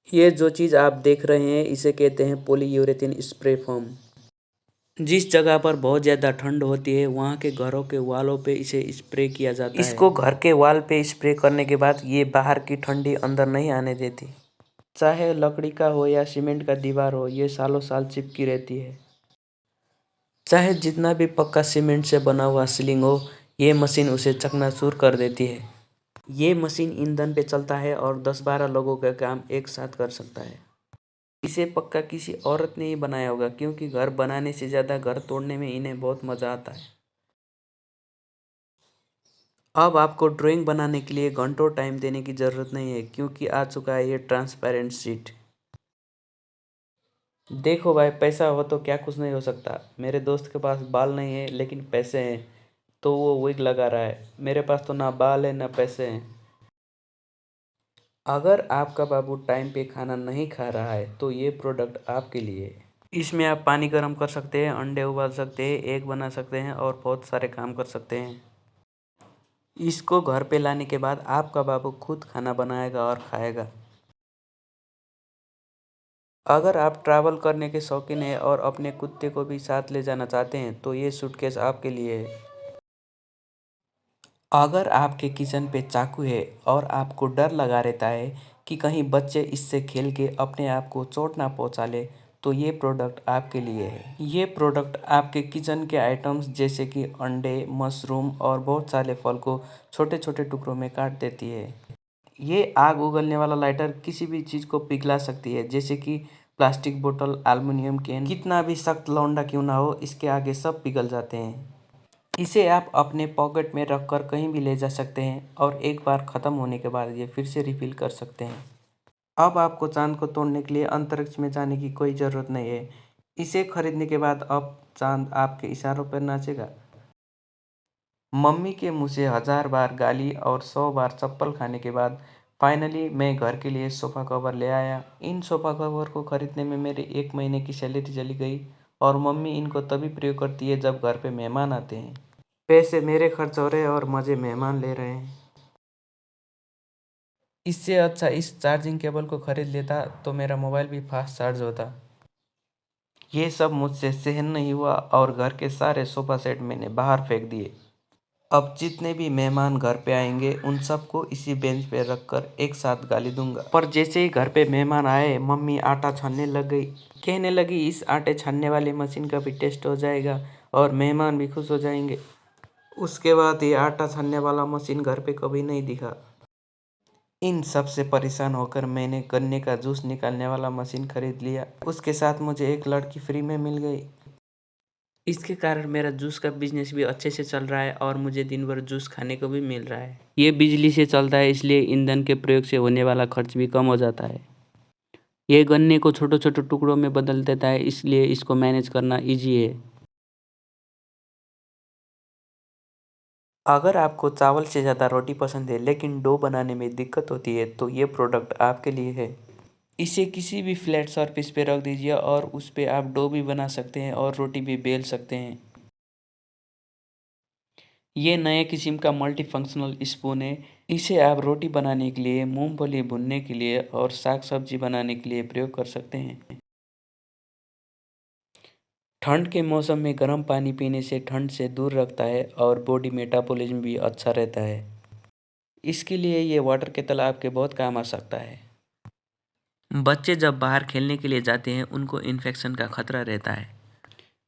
ये जो चीज़ आप देख रहे हैं इसे कहते हैं पॉलीयूरेथेन स्प्रे फोम। जिस जगह पर बहुत ज़्यादा ठंड होती है वहाँ के घरों के वालों पे इसे स्प्रे किया जाता है। इसको घर के वाल पे स्प्रे करने के बाद ये बाहर की ठंडी अंदर नहीं आने देती। चाहे लकड़ी का हो या सीमेंट का दीवार हो, ये सालों साल चिपकी रहती है। चाहे जितना भी पक्का सीमेंट से बना हुआ सीलिंग हो, ये मशीन उसे चकनाचूर कर देती है। ये मशीन ईंधन पे चलता है और 10-12 लोगों का काम एक साथ कर सकता है। इसे पक्का किसी औरत ने ही बनाया होगा, क्योंकि घर बनाने से ज़्यादा घर तोड़ने में इन्हें बहुत मज़ा आता है। अब आपको ड्राइंग बनाने के लिए घंटों टाइम देने की ज़रूरत नहीं है, क्योंकि आ चुका है ये ट्रांसपेरेंट शीट। देखो भाई, पैसा हो तो क्या कुछ नहीं हो सकता। मेरे दोस्त के पास बाल नहीं है लेकिन पैसे हैं, तो वो विग लगा रहा है। मेरे पास तो ना बाल है ना पैसे हैं। अगर आपका बाबू टाइम पे खाना नहीं खा रहा है तो ये प्रोडक्ट आपके लिए है। इसमें आप पानी गर्म कर सकते हैं, अंडे उबाल सकते हैं, एग बना सकते हैं और बहुत सारे काम कर सकते हैं। इसको घर पे लाने के बाद आपका बाबू खुद खाना बनाएगा और खाएगा। अगर आप ट्रैवल करने के शौकीन हैं और अपने कुत्ते को भी साथ ले जाना चाहते हैं तो ये सूटकेस आपके लिए है। अगर आपके किचन पे चाकू है और आपको डर लगा रहता है कि कहीं बच्चे इससे खेल के अपने आप को चोट ना पहुंचा ले, तो ये प्रोडक्ट आपके लिए है। ये प्रोडक्ट आपके किचन के आइटम्स जैसे कि अंडे, मशरूम और बहुत सारे फल को छोटे छोटे टुकड़ों में काट देती है। ये आग उगलने वाला लाइटर किसी भी चीज़ को पिघला सकती है, जैसे कि प्लास्टिक बोतल, एल्युमिनियम कैन। कितना भी सख्त लौंडा क्यों ना हो, इसके आगे सब पिघल जाते हैं। इसे आप अपने पॉकेट में रखकर कहीं भी ले जा सकते हैं और एक बार ख़त्म होने के बाद ये फिर से रिफ़िल कर सकते हैं। अब आपको चाँद को तोड़ने के लिए अंतरिक्ष में जाने की कोई ज़रूरत नहीं है। इसे खरीदने के बाद अब चाँद आपके इशारों पर नाचेगा। मम्मी के मुँह से 1000 बार गाली और 100 बार चप्पल खाने के बाद फाइनली मैं घर के लिए सोफ़ा कवर ले आया। इन सोफ़ा कवर को खरीदने में मेरे 1 महीने की सैलरी चली गई और मम्मी इनको तभी प्रयोग करती है जब घर पे मेहमान आते हैं। पैसे मेरे खर्च हो रहे हैं और मज़े मेहमान ले रहे हैं। इससे अच्छा इस चार्जिंग केबल को खरीद लेता तो मेरा मोबाइल भी फास्ट चार्ज होता। ये सब मुझसे सहन नहीं हुआ और घर के सारे सोफ़ा सेट मैंने बाहर फेंक दिए। अब जितने भी मेहमान घर पे आएंगे उन सबको इसी बेंच पे रखकर एक साथ गाली दूंगा। पर जैसे ही घर पे मेहमान आए, मम्मी आटा छानने लग गई। कहने लगी इस आटे छानने वाली मशीन का भी टेस्ट हो जाएगा और मेहमान भी खुश हो जाएंगे। उसके बाद ये आटा छानने वाला मशीन घर पे कभी नहीं दिखा। इन सब से परेशान होकर मैंने गन्ने का जूस निकालने वाला मशीन खरीद लिया। उसके साथ मुझे एक लड़की फ्री में मिल गई। इसके कारण मेरा जूस का बिजनेस भी अच्छे से चल रहा है और मुझे दिन भर जूस खाने को भी मिल रहा है। ये बिजली से चलता है, इसलिए ईंधन के प्रयोग से होने वाला खर्च भी कम हो जाता है। ये गन्ने को छोटे छोटे टुकड़ों में बदल देता है, इसलिए इसको मैनेज करना इजी है। अगर आपको चावल से ज़्यादा रोटी पसंद है लेकिन डो बनाने में दिक्कत होती है तो ये प्रोडक्ट आपके लिए है। इसे किसी भी फ्लैट सरफेस पे रख दीजिए और उस पे आप डो भी बना सकते हैं और रोटी भी बेल सकते हैं। ये नए किस्म का मल्टीफंक्शनल स्पून है। इसे आप रोटी बनाने के लिए, मूंगफली भूनने के लिए और साग सब्जी बनाने के लिए प्रयोग कर सकते हैं। ठंड के मौसम में गर्म पानी पीने से ठंड से दूर रखता है और बॉडी मेटाबॉलिज्म भी अच्छा रहता है। इसके लिए ये वाटर केतल आपके बहुत काम आ सकता है। बच्चे जब बाहर खेलने के लिए जाते हैं उनको इन्फेक्शन का खतरा रहता है।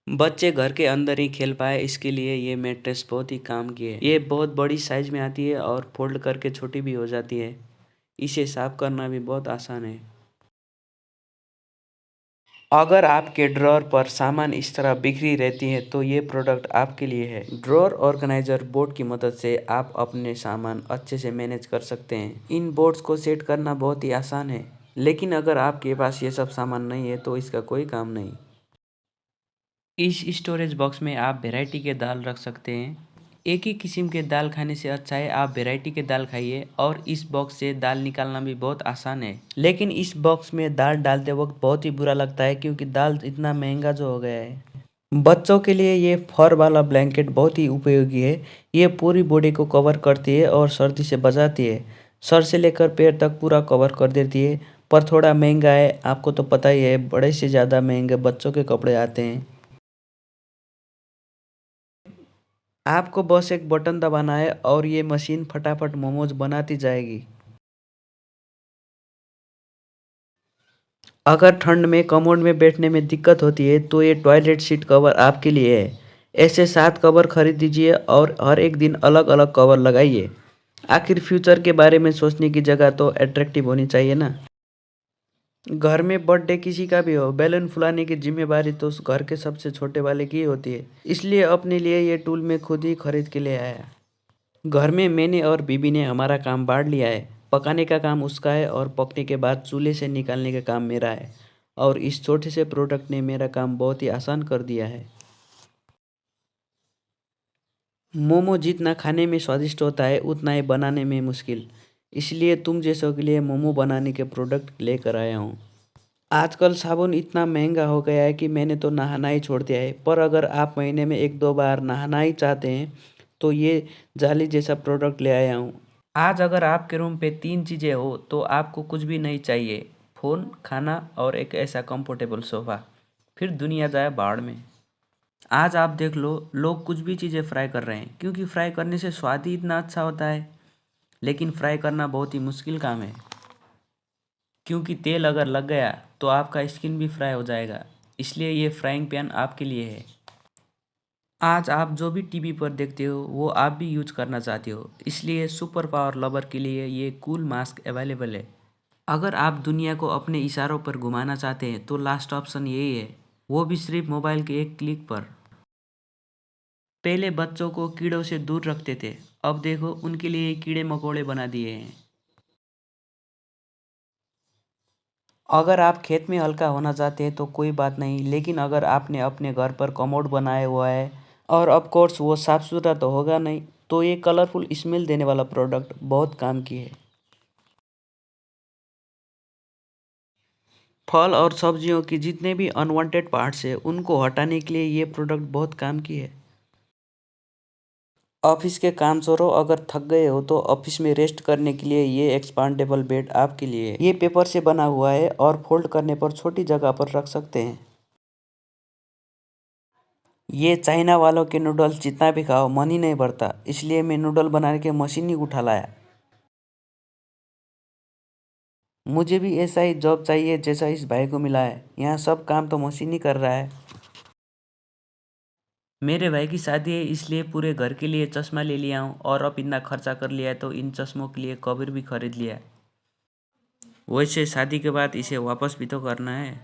बच्चे घर के अंदर ही खेल पाए, इसके लिए ये मैट्रेस बहुत ही काम की है। ये बहुत बड़ी साइज में आती है और फोल्ड करके छोटी भी हो जाती है। इसे साफ करना भी बहुत आसान है। अगर आपके ड्रॉअर पर सामान इस तरह बिखरी रहती है तो ये प्रोडक्ट आपके लिए है। ड्रॉअर ऑर्गेनाइजर बोर्ड की मदद से आप अपने सामान अच्छे से मैनेज कर सकते हैं। इन बोर्ड्स को सेट करना बहुत ही आसान है, लेकिन अगर आपके पास ये सब सामान नहीं है तो इसका कोई काम नहीं। इस स्टोरेज बॉक्स में आप वैरायटी के दाल रख सकते हैं। एक ही किस्म के दाल खाने से अच्छा है आप वैरायटी के दाल खाइए। और इस बॉक्स से दाल निकालना भी बहुत आसान है। लेकिन इस बॉक्स में दाल डालते वक्त बहुत ही बुरा लगता है, क्योंकि दाल इतना महंगा जो हो गया है। बच्चों के लिए ये फर वाला ब्लैंकेट बहुत ही उपयोगी है। ये पूरी बॉडी को कवर करती है और सर्दी से बचाती है। सर से लेकर पैर तक पूरा कवर कर देती है। पर थोड़ा महंगा है। आपको तो पता ही है, बड़े से ज़्यादा महंगे बच्चों के कपड़े आते हैं। आपको बस एक बटन दबाना है और ये मशीन फटाफट मोमोज बनाती जाएगी। अगर ठंड में कमोड में बैठने में दिक्कत होती है तो ये टॉयलेट सीट कवर आपके लिए है। ऐसे 7 कवर खरीद दीजिए और हर एक दिन अलग अलग कवर लगाइए। आखिर फ्यूचर के बारे में सोचने की जगह तो अट्रैक्टिव होनी चाहिए ना। घर में बर्थडे किसी का भी हो, बैलून फुलाने की जिम्मेदारी तो उस घर के सबसे छोटे वाले की ही होती है। इसलिए अपने लिए ये टूल मैं खुद ही खरीद के ले आया। घर में मैंने और बीबी ने हमारा काम बांट लिया है। पकाने का काम उसका है और पकने के बाद चूल्हे से निकालने का काम मेरा है। और इस छोटे से प्रोडक्ट ने मेरा काम बहुत ही आसान कर दिया है। मोमो जितना खाने में स्वादिष्ट होता है उतना ही बनाने में मुश्किल। इसलिए तुम जैसों के लिए मोमो बनाने के प्रोडक्ट लेकर आया हूँ। आजकल साबुन इतना महंगा हो गया है कि मैंने तो नहाना ही छोड़ दिया है। पर अगर आप महीने में 1-2 बार नहाना ही चाहते हैं तो ये जाली जैसा प्रोडक्ट ले आया हूँ। आज अगर आपके रूम पे 3 चीज़ें हो तो आपको कुछ भी नहीं चाहिए। फ़ोन, खाना और एक ऐसा कंफर्टेबल सोफ़ा। फिर दुनिया जाए भाड़ में। आज आप देख लो, लोग कुछ भी चीज़ें फ्राई कर रहे हैं क्योंकि फ्राई करने से स्वाद ही इतना अच्छा होता है। लेकिन फ्राई करना बहुत ही मुश्किल काम है, क्योंकि तेल अगर लग गया तो आपका स्किन भी फ्राई हो जाएगा। इसलिए ये फ्राइंग पैन आपके लिए है। आज आप जो भी टीवी पर देखते हो वो आप भी यूज करना चाहते हो। इसलिए सुपर पावर लवर के लिए ये कूल मास्क अवेलेबल है। अगर आप दुनिया को अपने इशारों पर घुमाना चाहते हैं तो लास्ट ऑप्शन यही है, वो भी सिर्फ मोबाइल के एक क्लिक पर। पहले बच्चों को कीड़ों से दूर रखते थे, अब देखो उनके लिए कीड़े मकोड़े बना दिए हैं। अगर आप खेत में हल्का होना चाहते हैं तो कोई बात नहीं, लेकिन अगर आपने अपने घर पर कमोड बनाया हुआ है और ऑफ कोर्स वो साफ़ सुथरा तो होगा नहीं, तो ये कलरफुल स्मेल देने वाला प्रोडक्ट बहुत काम की है। फल और सब्जियों की जितने भी अनवांटेड पार्ट्स है उनको हटाने के लिए ये प्रोडक्ट बहुत काम की है। ऑफिस के काम छोड़ो, अगर थक गए हो तो ऑफिस में रेस्ट करने के लिए ये एक्सपांडेबल बेड आपके लिए है। ये पेपर से बना हुआ है और फोल्ड करने पर छोटी जगह पर रख सकते हैं। ये चाइना वालों के नूडल्स जितना भी खाओ मन ही नहीं भरता, इसलिए मैं नूडल बनाने की मशीन ही उठा लाया। मुझे भी ऐसा ही जॉब चाहिए जैसा इस भाई को मिला है। यहाँ सब काम तो मशीन ही कर रहा है। मेरे भाई की शादी है इसलिए पूरे घर के लिए चश्मा ले लिया हूँ, और अब इतना खर्चा कर लिया है तो इन चश्मों के लिए कवर भी खरीद लिया है। वैसे शादी के बाद इसे वापस भी तो करना है।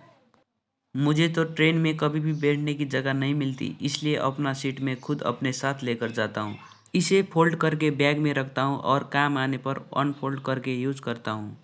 मुझे तो ट्रेन में कभी भी बैठने की जगह नहीं मिलती, इसलिए अपना सीट में खुद अपने साथ लेकर जाता हूँ। इसे फोल्ड करके बैग में रखता हूँ और काम आने पर अनफोल्ड करके यूज करता हूँ।